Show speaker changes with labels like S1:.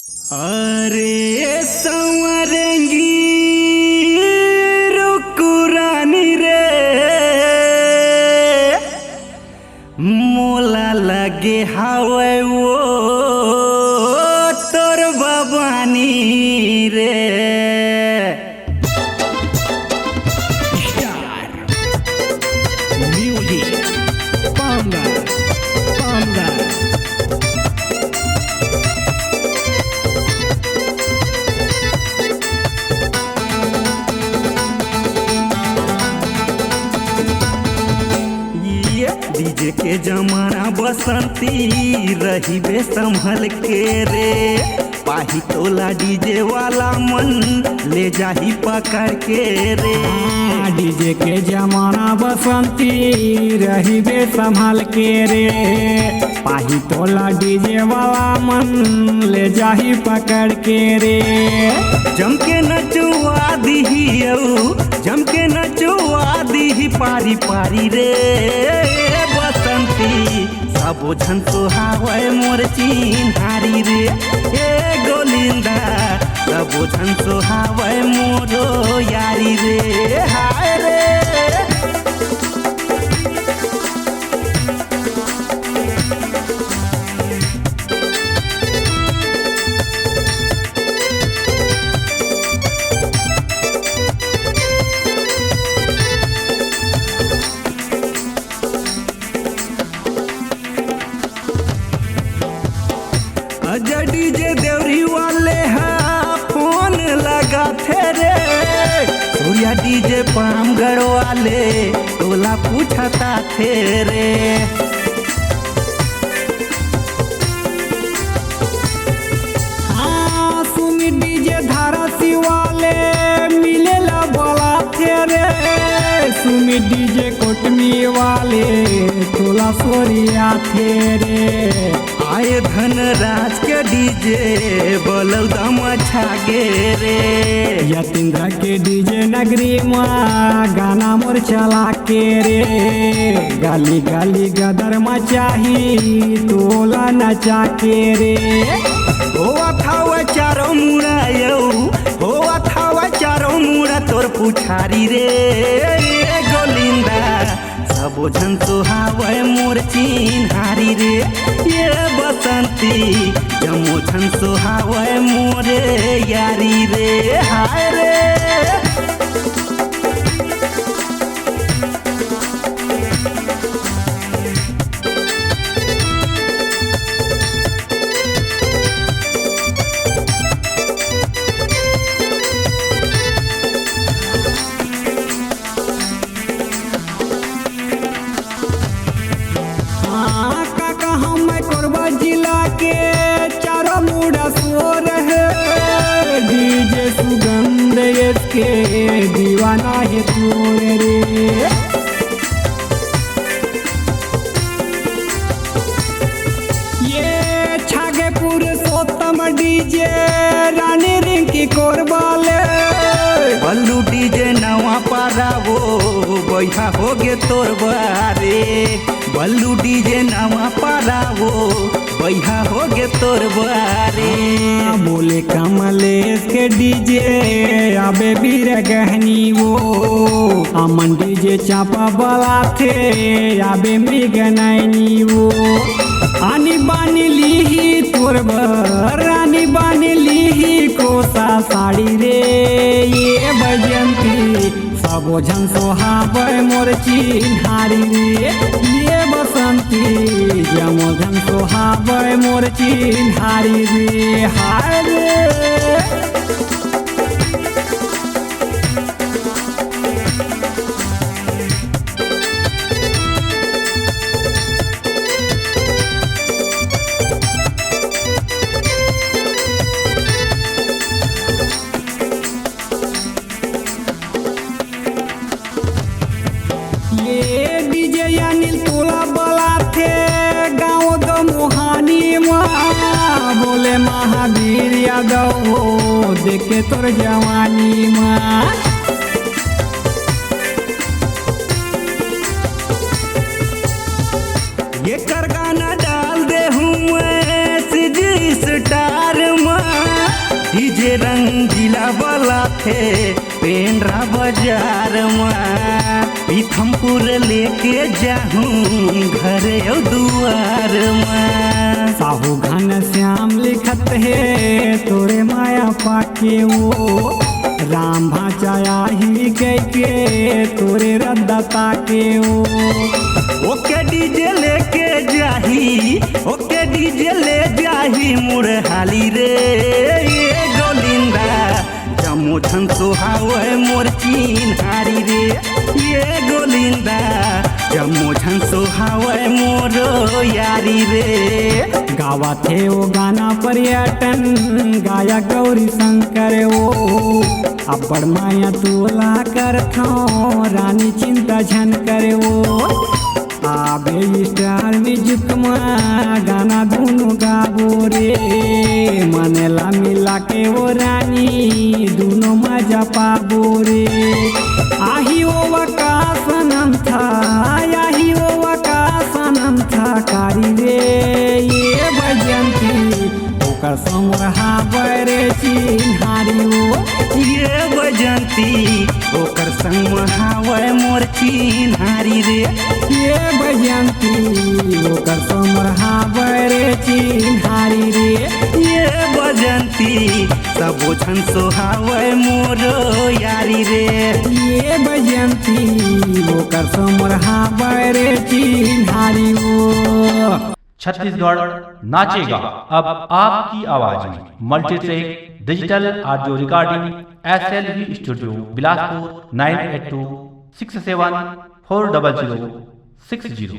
S1: अरे संवरेंगी रुकुरानी रे मोला लगे हवे वो तोर बाबानी रे म्यूजिक पांगा पांगा डीजे के जमाना बसंती रही बे संभल के रे पाही तोला डीजे वाला मन ले जाही पकड़ के रे।
S2: डीजे के जमाना बसंती रही बे संभल के रे पाही तोला डीजे वाला मन ले जाही पकड़ के रे।
S1: जम के नचवा दीही जम के नचवा दीही पारी पारी रे बसंती सबो झन सोहावे मोर चिन्हारी रे ए गोलिंदा सबो झन सोहावे मोरो यारी रे हाय रे। अजय डीजे देवरी वाले हा फोन लगा थे रे सूर्या डीजे पामगढ़ वाले तोला पूछता थे रे।
S2: हाँ सुमी डीजे धारासी वाले मिलेला बोला थे रे सुमी डीजे कोटमी वाले तोला सोरिया थे रे।
S1: आए धनराज के डीजे बलौदा मछागे रे
S2: यतीन्द्र के डीजे नगरी माँ गाना मोर चला के रे गाली गाली गदर मचाही तोला नचा के रे।
S1: होवा थावा चारो मुड़ा होवा थावा चारो मुड़ा तोर पुछारी रे गोलिंदा सबो झन सोहावे मोर चिन्हारी रे ये बसंती जमो झन सोहावे मोरे यारी रे हाय रे।
S2: चारों मुड़ा सोर है डीजे सुगंध के दीवाना है तोर रे। ये छागेपुर सोतम डीजे रानी रिंकी कोरबाले
S1: बल्लू डीजे नवा पारा वो बैठा हो गे तोर बारे बल्लू डीजे नवा पारा वो बैहा हो गे तोर बारे।
S2: बोले कमलेश के डीजे अबे बीर गहनी वो अमन डीजे चापा बला थे अबे मृग नैनी वो आनी बानी लीही तोर रानी बानी लीही कोसा साड़ी रे ये बजंती सबो झन सोहावे मोर चिन्हारी रे ये बसंती जमो झन सोहावे मोर चिन्हारी रे हाय रे। ये डीजे अनिल तोला बला थे गाँव दो मोहानी माँ बोले महावीर यादव देखे तोर जवानी माँ।
S1: ये कर गाना डाल दे हूँ मैं स्टार माँ होखे पेंड्रा बाजार में पीथमपुर लेके जाहूँ घरे दुआर में।
S2: साहू घन श्याम लिखत है तोरे माया पाके वो राम भाचाया ही गई के तोरे रद्दता के वो।
S1: ओके डीजे लेके जाही ओके डीजे ले जाही मुरहाली रे ये गोलिंदा जमो छन सोहावे मोर चिन्हारी रे ये गोलिंदा जमो छन सोहावे मोर यारी रे।
S2: गावा थे वो गाना पर्यटन गाया गौरी शंकर वो अब्बड़ माया तोला कर रानी चिंता झन करे वो। आबे स्टार म्यूजिक में गाना दोनों गाबो रे मनला मिला के वो रानी दोनों मजा पाबो रे। आही वो वका सनम था आही वो वका सनम था कारी रे ये बजंती ओकर संग रहा बरे चिन्हारी वो।
S1: ये बजंती ओकर संग हावे मोर चिन्हारी रे
S2: ये बजंती ओकर संग रहा बरे चिन्हारी रे।
S1: ये बजंती सबो छन सोहावे मोर यारी रे
S2: ये बजंती ओकर संग रहा बरे चिन्हारी वो।
S3: छत्तीसगढ़ नाचेगा अब आपकी आवाज में multitrack digital audio recording SLV studio Bilaspur 9826740060।